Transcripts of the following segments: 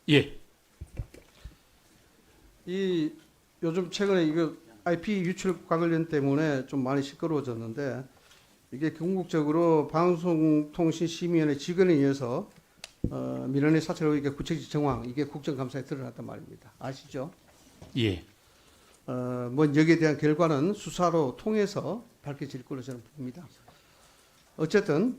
예, 이 요즘 최근에 이거 IP 유출 관련 때문에 좀 많이 시끄러워졌는데 이게 궁극적으로 방송통신심의위원회 직원에 의해서 민원의 사찰 의혹의 구체적 정황 이게 국정감사에 드러났단 말입니다. 아시죠? 예. 뭐 여기에 대한 결과는 수사로 통해서 밝혀질 걸로 저는 봅니다. 어쨌든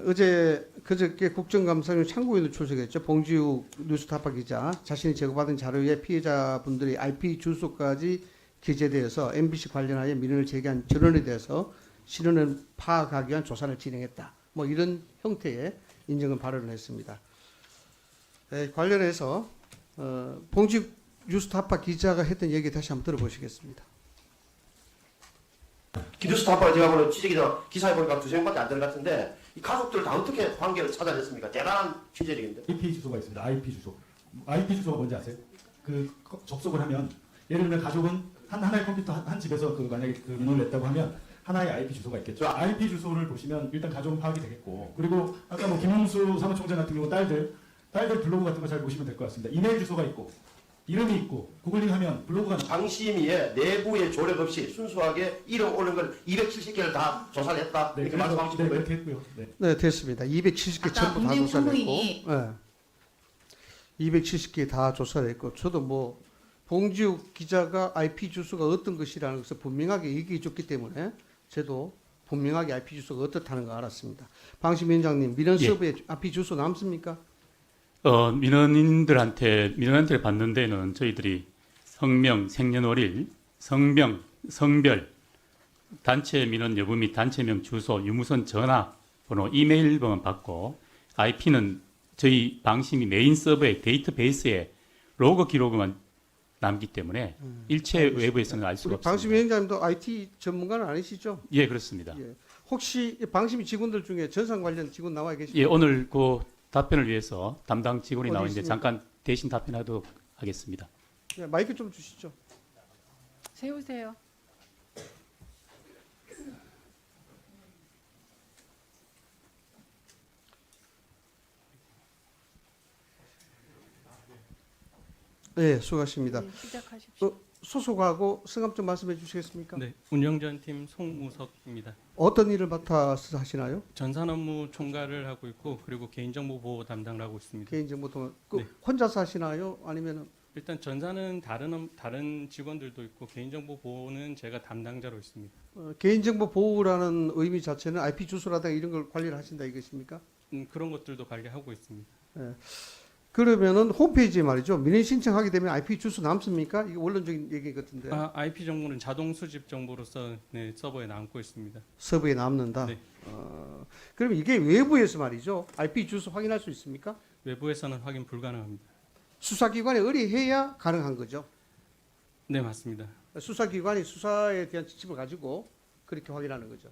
어제 그저께 국정감사는 참고인으로 출석했죠. 봉지욱 뉴스타파 기자 자신이 제공받은 자료에 피해자분들의 IP 주소까지 기재되어서 MBC 관련하여 민원을 제기한 전원에 대해서 실현을 파악하기 위한 조사를 진행했다. 뭐 이런 형태의 인정을 발언을 했습니다. 관련해서 봉지욱 뉴스타파 기자가 했던 얘기 다시 한번 들어보시겠습니다. 기뉴스타파 제가 보는 기사에 보니까 두세 명밖에 안 되는 것 같은데 이 가족들 다 어떻게 관계를 찾아냈습니까? 대단한 취재력인데. IP 주소가 있습니다. IP 주소. IP 주소가 뭔지 아세요? 그 접속을 하면 예를 들면 가족은 하나의 컴퓨터 한 집에서 만약에 그 민원을 냈다고 하면 하나의 IP 주소가 있겠죠. IP 주소를 보시면 일단 가족은 파악이 되겠고, 그리고 아까 뭐 김홍수 사무총장 같은 경우 딸들 블로그 같은 거 잘 보시면 될 것 같습니다. 이메일 주소가 있고 이름이 있고 구글링하면 블로그가 방심위에 내부의 조력 없이 순수하게 이름 오른 걸 270개를 다 조사를 했다. 네, 이렇게 말씀하시는 거예요? 그렇게 했고요. 네. 네, 됐습니다. 270개 아까 전부 다 문재인 조사를 했고, 참고인이 270개 다 조사를 했고, 저도 뭐 봉지욱 기자가 IP 주소가 어떤 것이라는 것을 분명하게 얘기해 줬기 때문에 저도 분명하게 IP 주소가 어떻다는 걸 알았습니다. 방심위원장님, 민원 예. 서버에 IP 주소 남습니까? 민원한테 받는 데는 저희들이 성명, 생년월일, 성명, 성별, 단체 민원 여부 및 단체명 주소, 유무선 전화번호, 이메일번호 받고 IP는 저희 방심이 메인 서버의 데이터베이스에 로그 기록만 남기 때문에 일체 외부에서는 알 수가 우리 없습니다. 방심위원장님도 IT 전문가는 아니시죠? 예, 그렇습니다. 예. 혹시 방심위 직원들 중에 전산 관련 직원 나와 계십니까? 예, 오늘 그 답변을 위해서 담당 직원이 어디 나오는데 있습니까? 잠깐 대신 답변하도록 하겠습니다. 예, 마이크 좀 주시죠. 세우세요. 네, 수고하십니다. 네, 시작하십시오. 소속하고 성함 좀 말씀해 주시겠습니까? 네, 운영전팀 송우석입니다. 어떤 일을 맡아서 하시나요? 전산 업무 총괄을 하고 있고 그리고 개인정보 보호 담당을 하고 있습니다. 개인정보 동 네. 혼자서 하시나요? 아니면 일단 전산은 다른 직원들도 있고 개인정보 보호는 제가 담당자로 있습니다. 개인정보 보호라는 의미 자체는 IP 주소라든가 이런 걸 관리를 하신다 이것입니까? 그런 것들도 관리하고 있습니다. 그러면은 홈페이지에 말이죠. 민원 신청하게 되면 IP 주소 남습니까? 이게 원론적인 얘기 같은데. IP 정보는 자동 수집 정보로서 네, 서버에 남고 있습니다. 서버에 남는다. 네. 그러면 이게 외부에서 말이죠. IP 주소 확인할 수 있습니까? 외부에서는 확인 불가능합니다. 수사기관에 의뢰해야 가능한 거죠. 네, 맞습니다. 수사기관이 수사에 대한 지침을 가지고 그렇게 확인하는 거죠.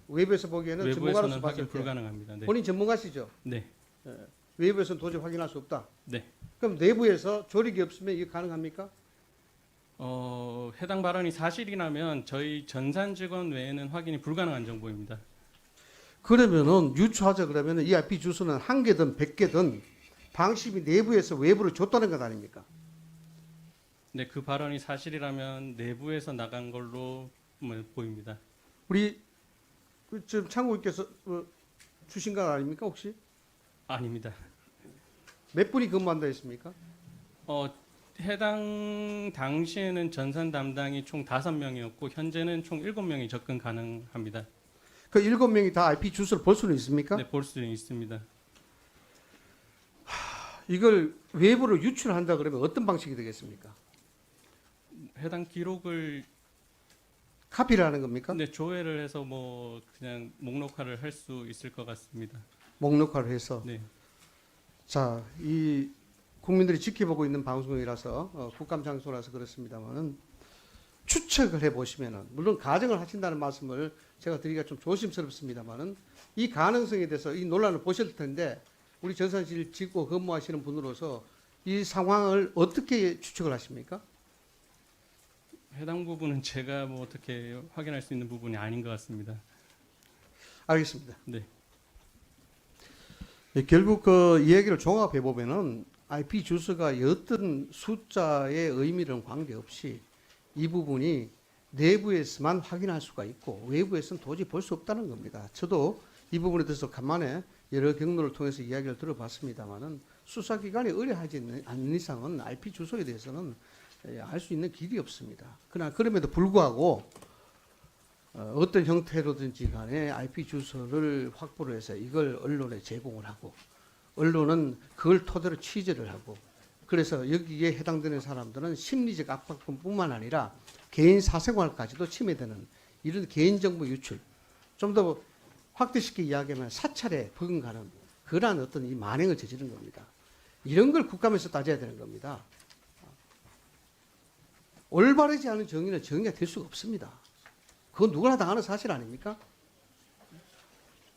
외부에서 보기에는 전문가로서 외부에서는 봤을 확인 때 불가능합니다. 네. 본인 전문가시죠? 네. 외부에서는 도저히 확인할 수 없다. 네. 그럼 내부에서 조력이 없으면 이게 가능합니까? 해당 발언이 사실이라면 저희 전산 직원 외에는 확인이 불가능한 정보입니다. 그러면은 유추하자 그러면은 이 IP 주소는 한 개든 100개든 방심이 내부에서 외부로 줬다는 것 아닙니까? 네, 그 발언이 사실이라면 내부에서 나간 걸로 보입니다. 우리 지금 창구께서 주신 거 아닙니까 혹시? 아닙니다. 몇 분이 근무한다 했습니까? 해당 당시에는 전산 담당이 총 5명이었고 현재는 총 7명이 접근 가능합니다. 그 7명이 다 IP 주소를 볼 수는 있습니까? 네, 볼 수 있습니다. 이걸 외부로 유출한다 그러면 어떤 방식이 되겠습니까? 해당 기록을 카피를 하는 겁니까? 네, 조회를 해서 그냥 목록화를 할 수 있을 것 같습니다. 목록화를 해서. 네. 자, 이 국민들이 지켜보고 있는 방송이라서 국감 장소라서 그렇습니다만은 추측을 해보시면은 물론 가정을 하신다는 말씀을 제가 드리기가 좀 조심스럽습니다만은 이 가능성에 대해서 이 논란을 보셨을 텐데 우리 전산실 짓고 근무하시는 분으로서 이 상황을 어떻게 추측을 하십니까? 해당 부분은 제가 어떻게 확인할 수 있는 부분이 아닌 것 같습니다. 알겠습니다. 네. 결국 그 이야기를 종합해 보면은 IP 주소가 어떤 숫자의 의미랑 관계없이 이 부분이 내부에서만 확인할 수가 있고 외부에서는 도저히 볼 수 없다는 겁니다. 저도 이 부분에 대해서 간만에 여러 경로를 통해서 이야기를 들어봤습니다만은 수사기관이 의뢰하지 않는 이상은 IP 주소에 대해서는 알 수 있는 길이 없습니다. 그러나 그럼에도 불구하고 어떤 형태로든지 간에 IP 주소를 확보를 해서 이걸 언론에 제공을 하고 언론은 그걸 토대로 취재를 하고 그래서 여기에 해당되는 사람들은 심리적 압박뿐만 아니라 개인 사생활까지도 침해되는 이런 개인정보 유출 좀 더 확대시켜 이야기하면 사찰에 버금가는 그러한 어떤 이 만행을 저지른 겁니다. 이런 걸 국감에서 따져야 되는 겁니다. 올바르지 않은 정의는 정의가 될 수가 없습니다. 그건 누구나 당하는 사실 아닙니까?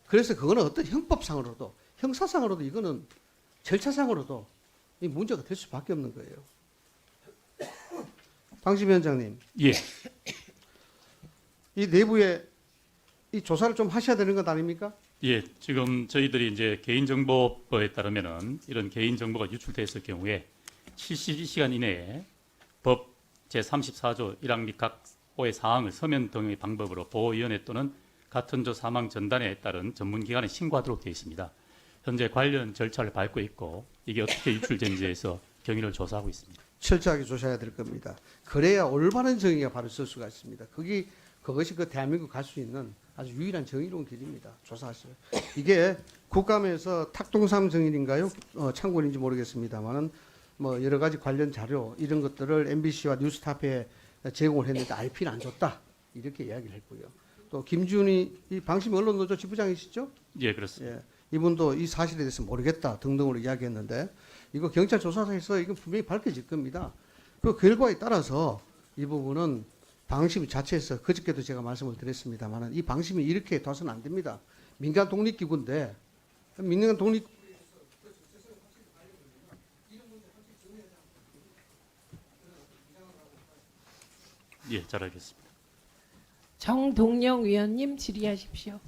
그래서 그거는 어떤 형법상으로도 형사상으로도 이거는 절차상으로도 이 문제가 될 수밖에 없는 거예요. 방심위원장님, 예, 이 내부에 이 조사를 좀 하셔야 되는 것 아닙니까? 예. 지금 저희들이 이제 개인정보법에 따르면은 이런 개인정보가 유출됐을 경우에 72시간 이내에 법 제34조 1항 및 각 호의 사항을 서면 등의 방법으로 보호위원회 또는 같은 조 사망 전단에 따른 전문기관에 신고하도록 되어 있습니다. 현재 관련 절차를 밟고 있고 이게 어떻게 유출된지에 대해서 경위를 조사하고 있습니다. 철저하게 조사해야 될 겁니다. 그래야 올바른 정의가 바로 있을 수가 있습니다. 그것이 그 대한민국 갈 수 있는 아주 유일한 정의로운 길입니다. 조사하세요. 이게 국감에서 탁동삼 정인인가요? 참고인인지 모르겠습니다만은 뭐 여러 가지 관련 자료 이런 것들을 MBC와 뉴스타파에 제공을 했는데 IP는 안 줬다 이렇게 이야기를 했고요. 또 김준희 이 방심 언론노조 지부장이시죠? 예, 그렇습니다. 예, 이분도 이 사실에 대해서 모르겠다 등등으로 이야기했는데 이거 경찰 조사에서 이건 분명히 밝혀질 겁니다. 그 결과에 따라서 이 부분은 방심 자체에서 그저께도 제가 말씀을 드렸습니다만 이 방심이 이렇게 둬서는 안 됩니다. 민간 독립기구인데 민간 독립 예, 잘 알겠습니다. 정동영 위원님 질의하십시오.